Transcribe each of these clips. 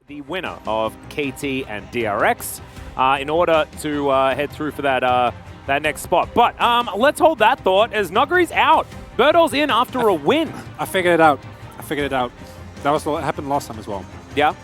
The winner of KT and DRX in order to head through for that next spot. But let's hold that thought as Nuguri's out. Burdol's in after a win. I figured it out. That was what happened last time as well. Yeah.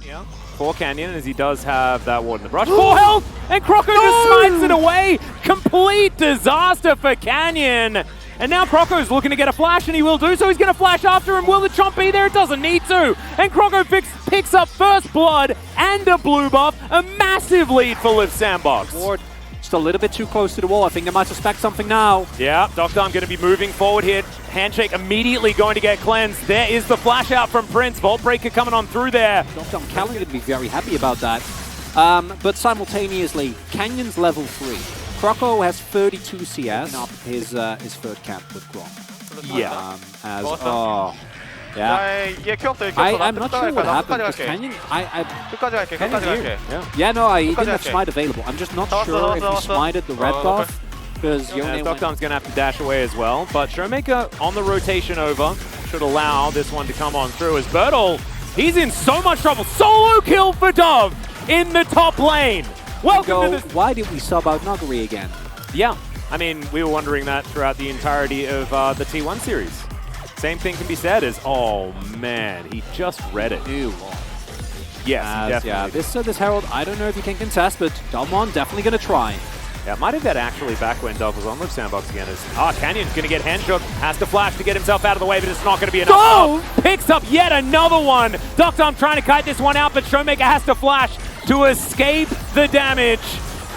Yeah, for Canyon, as he does have that ward in the brush. Full health! And Croco just smites it away! Complete disaster for Canyon! And now Croco's looking to get a flash, and he will do so. He's going to flash after him. Will the chomp be there? It doesn't need to. And Croco picks up first blood and a blue buff. A massive lead for Lift Sandbox. Ward just a little bit too close to the wall. I think they might suspect something now. Yeah, Doctor going to be moving forward here. Handshake immediately going to get cleansed. There is the flash out from Prince. Vault Breaker coming on through there. Doctor Callan going to be very happy about that. But simultaneously, Canyon's level 3. Croco has 32 CS. Up his third camp with Grom. Yeah. I'm not sure what happened because Canyon. He didn't have smite available. I'm just not sure if he smited the red buff. Because Stockdown's going to have to dash away as well. But Showmaker on the rotation over should allow this one to come on through as Burdol, he's in so much trouble. Solo kill for Dove in the top lane. Welcome to this. Why did we sub out Nuguri again? Yeah, I mean, we were wondering that throughout the entirety of the T1 series. Same thing can be said as, oh man, he just read it. Ew. Yes, definitely. Yeah, this Herald, I don't know if he can contest, but Dalmon definitely going to try. Yeah, might have been actually back when Dove was on Lift Sandbox again. Canyon's going to get hand shook, has to flash to get himself out of the way, but it's not going to be enough. Oh! Picks up yet another one. Doctom trying to kite this one out, but Showmaker has to flash to escape the damage.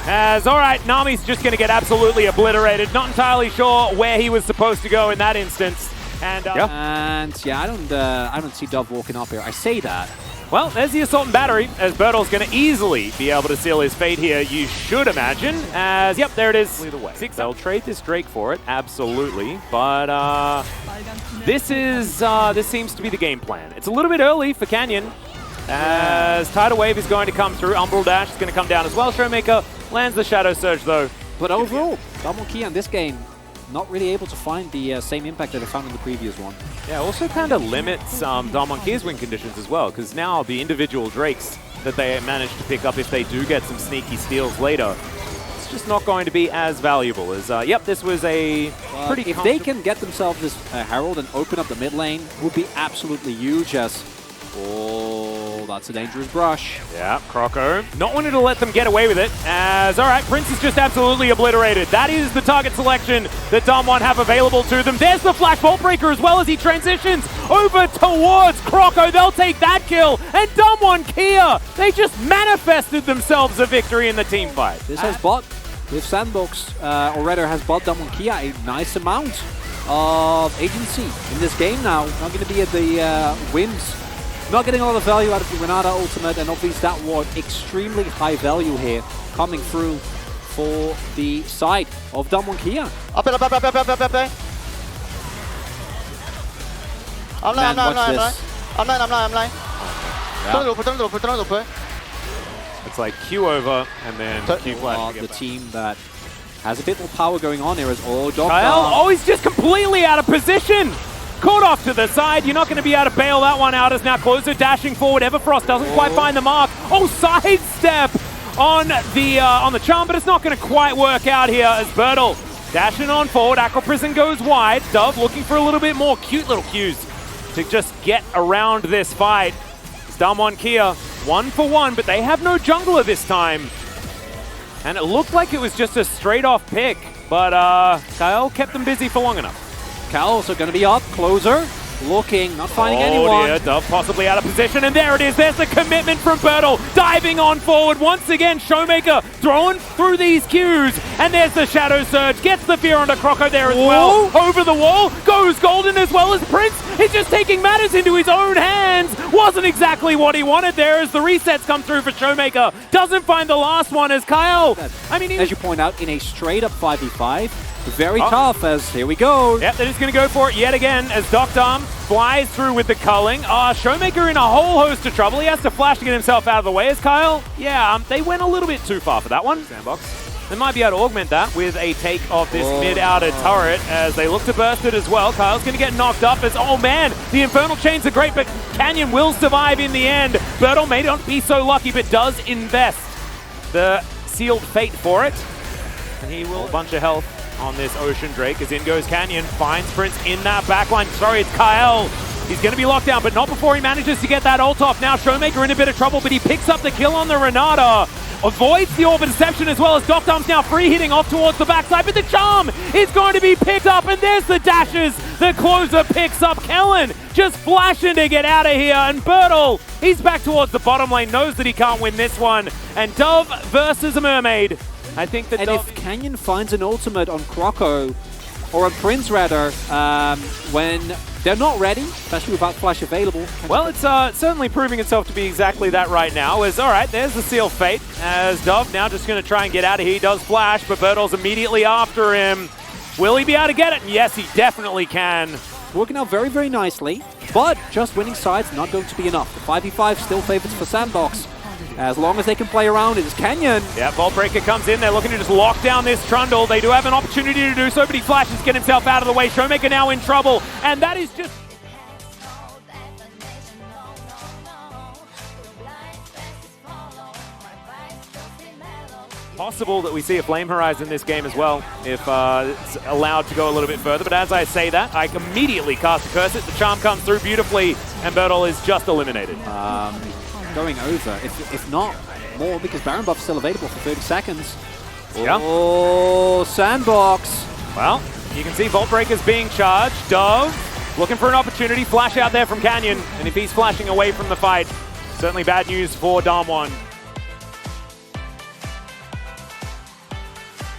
As, all right, Nami's just going to get absolutely obliterated. Not entirely sure where he was supposed to go in that instance. And I don't see Dove walking up here. I say that. Well, there's the Assault and Battery, as Burdol's going to easily be able to seal his fate here, you should imagine, as, yep, there it is. They'll trade this Drake for it, absolutely, but this seems to be the game plan. It's a little bit early for Canyon, as Tidal Wave is going to come through, Umbral Dash is going to come down as well. Showmaker lands the Shadow Surge, though. But overall, Damwon Kia in this game, not really able to find the same impact that they found in the previous one. Yeah, also kind of limits Damwon Kia's win conditions as well, because now the individual Drakes that they manage to pick up, if they do get some sneaky steals later, it's just not going to be as valuable as, yep, this was a pretty If they can get themselves this Herald and open up the mid lane, would be absolutely huge as... Oh, that's a dangerous brush. Yeah, Croco not wanting to let them get away with it, as, all right, Prince is just absolutely obliterated. That is the target selection that Damwon have available to them. There's the Flash Vault Breaker as well as he transitions over towards Croco. They'll take that kill, and Damwon Kia, they just manifested themselves a victory in the team fight. This has bought, with Sandbox, or rather has bought Damwon Kia a nice amount of agency in this game now. Not going to be at the wins. Not getting a lot of value out of the Renata ultimate, and obviously that ward extremely high value here coming through for the side of Damwon Kia. Up. I'm line. It's like Q over and then Q flash. The team that has a bit more power going on here is Doctor. Oh, he's just completely out of position. Caught off to the side. You're not going to be able to bail that one out as now Closer dashing forward. Everfrost doesn't quite find the mark. Oh, sidestep on the charm, but it's not going to quite work out here as Burdol dashing on forward. Aqua Prison goes wide. Dove looking for a little bit more cute little cues to just get around this fight. It's Damwon Kia 1 for 1, but they have no jungler this time. And it looked like it was just a straight off pick, but Kyle kept them busy for long enough. Cal also going to be up. Closer looking, not finding anyone. Dear, Dove possibly out of position, and there it is. There's the commitment from Burdol, diving on forward. Once again, Showmaker throwing through these cues, and there's the Shadow Surge. Gets the fear onto Croco there as well. Over the wall, goes Golden as well as Prince. He's just taking matters into his own hands. Wasn't exactly what he wanted there as the resets come through for Showmaker. Doesn't find the last one as Kyle. I mean, as you point out, in a straight up 5v5. Very tough as here we go. Yep, they're just going to go for it yet again as Doctorm flies through with the culling. Showmaker in a whole host of trouble. He has to flash to get himself out of the way as Kyle. Yeah, they went a little bit too far for that one. Sandbox. They might be able to augment that with a take of this mid-outer turret as they look to burst it as well. Kyle's going to get knocked up as, oh man, the Infernal Chains are great, but Canyon will survive in the end. Burdol may not be so lucky, but does invest the sealed fate for it. And he will a bunch of health on this Ocean Drake as in goes Canyon, finds Prince in that backline. Sorry, it's Kyle. He's going to be locked down, but not before he manages to get that ult off. Now Showmaker in a bit of trouble, but he picks up the kill on the Renata. Avoids the Orb of Deception as well as Doctorm's now free hitting off towards the backside, but the charm is going to be picked up, and there's the dashes. The Closer picks up Kellen, just flashing to get out of here, and Burdol, he's back towards the bottom lane, knows that he can't win this one, and Dove versus a Mermaid. I think that if Canyon finds an ultimate on Croco, or a Prince rather, when they're not ready, especially without flash available. Well, it's certainly proving itself to be exactly that right now. All right, there's the Seal Fate, as Dove now just going to try and get out of here. He does flash, but Burdol's immediately after him. Will he be able to get it? Yes, he definitely can. Working out very, very nicely, but just winning sides not going to be enough. The 5v5 still favorites for Sandbox. As long as they can play around, it is Canyon. Yeah, Vault Breaker comes in. They're looking to just lock down this Trundle. They do have an opportunity to do so, but he flashes, get himself out of the way. Showmaker now in trouble, and that is just... possible that we see a Flame Horizon this game as well, if it's allowed to go a little bit further. But as I say that, I immediately cast a Curse It. The Charm comes through beautifully, and Burdol is just eliminated. Going over, if not more, because Baron Buff's still available for 30 seconds. Yeah. Oh, Sandbox. Well, you can see Vault Breaker's being charged. Dove looking for an opportunity. Flash out there from Canyon, and if he's flashing away from the fight, certainly bad news for Damwon.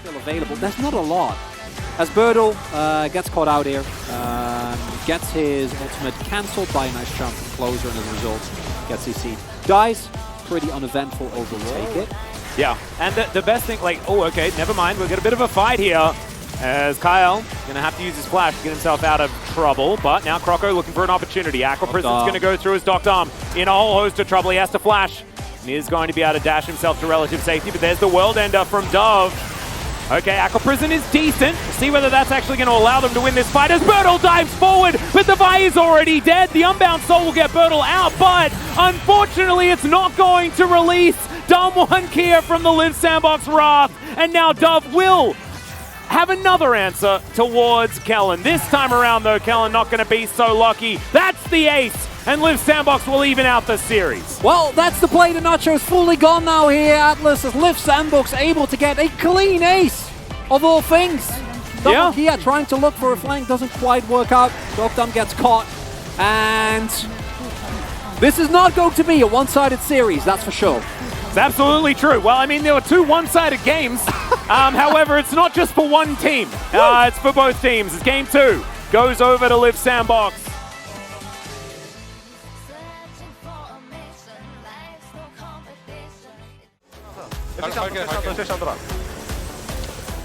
Still available. There's not a lot. As Burdol gets caught out here, gets his ultimate cancelled by a nice jump from Closer, and as a result, gets his seed. Dies, pretty uneventful overall. Take it. Yeah, and the best thing, like, oh, okay, never mind. We'll get a bit of a fight here as Kyle going to have to use his flash to get himself out of trouble. But now Croco looking for an opportunity. Aqua Prison's going to go through his Doctorm in a whole host of trouble. He has to flash and is going to be able to dash himself to relative safety. But there's the World Ender from Dove. Okay, Aqua Prison is decent. We'll see whether that's actually going to allow them to win this fight as Burdol dives forward, but the Vi is already dead. The Unbound Soul will get Burdol out, but unfortunately it's not going to release Damwon Kia from the Live Sandbox Wrath, and now Dove will have another answer towards Kellen. This time around though, Kellen not going to be so lucky. That's the ace, and Live Sandbox will even out the series. Well, that's the play. The Nacho's fully gone now here. Atlas as Live Sandbox able to get a clean ace of all things. Damwon Kia trying to look for a flank, doesn't quite work out. Doctorm gets caught, and this is not going to be a one-sided series, that's for sure. It's absolutely true. Well, I mean, there were two one-sided games. However, it's not just for one team. It's for both teams. It's game 2. Goes over to Live Sandbox.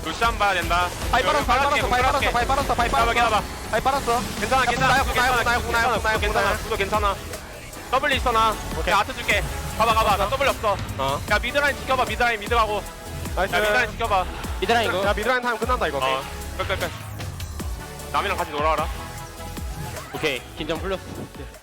루시안 봐야 된다. 바이 빨았어. 괜찮아. 구도 괜찮아. 더블 있어나. 오케이, 아트 줄게. 가봐. 나 더블 없어. 야, 미드라인 지켜봐. 미드라인 미드 가고. 야, 미드라인 지켜봐. 미드라인 이거. 야, 미드라인 타임 끝난다 이거. 끝. 남이랑 같이 놀아라. 오케이 긴장 풀렸어.